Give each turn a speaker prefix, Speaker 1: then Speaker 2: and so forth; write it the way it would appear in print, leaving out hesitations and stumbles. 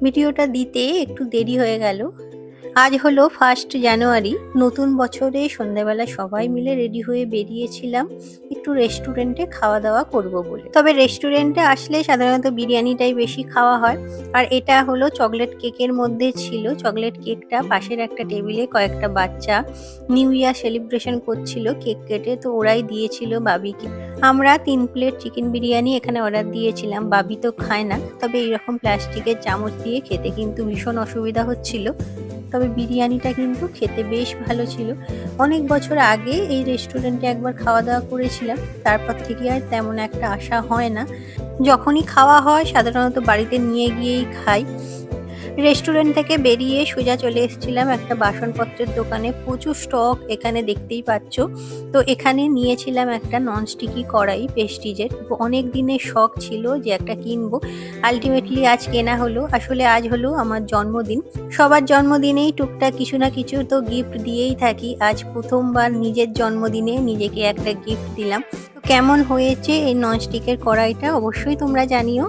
Speaker 1: ভিডিওটা দিতে একটু দেরি হয়ে গেল। আজ হলো 1 জানুয়ারি, নতুন বছরে সন্ধ্যাবেলা সবাই মিলে রেডি হয়ে বেরিয়েছিলাম একটু রেস্টুরেন্টে খাওয়া দাওয়া করব বলে। তবে রেস্টুরেন্টে আসলে সাধারণত বিরিয়ানিটাই বেশি খাওয়া হয়। আর এটা হলো চকলেট কেকের মধ্যে ছিল। চকলেট কেকটা পাশের একটা টেবিলে কয়েকটা বাচ্চা নিউ ইয়ার সেলিব্রেশন করছিল কেক কেটে, তো ওরাই দিয়েছিল বাবিকে। আমরা 3 প্লেট চিকেন বিরিয়ানি এখানে অর্ডার দিয়েছিলাম। বাবি তো খায় না, তবে এইরকম প্লাস্টিকের চামচ দিয়ে খেতে কিন্তু ভীষণ অসুবিধা হচ্ছিল। তবে বিরিয়ানিটা কিন্তু খেতে বেশ ভালো ছিল। অনেক বছর আগে এই রেস্টুরেন্টে একবার খাওয়া দাওয়া করেছিলাম, তারপর থেকে আর তেমন একটা আসা হয় না। যখনই খাওয়া হয় সাধারণত বাড়িতে নিয়ে গিয়েই খাই। রেস্টুরেন্ট থেকে বেরিয়ে সোজা চলে এসেছিলাম একটা বাসনপত্রের দোকানে। প্রচুর স্টক এখানে দেখতেই পাচ্ছ। তো এখানে নিয়েছিলাম একটা ননস্টিকি কড়াই প্রেস্টিজের। অনেক দিনের শখ ছিল যে একটা কিনবো, আলটিমেটলি আজ কেনা হলো। আসলে আজ হলো আমার জন্মদিন। সবার জন্মদিনেই টুকটাক কিছু না কিছু তো গিফট দিয়েই থাকি। আজ প্রথমবার নিজের জন্মদিনে নিজেকে একটা গিফট দিলাম। তো কেমন হয়েছে এই ননস্টিকের কড়াইটা অবশ্যই তোমরা জানিও।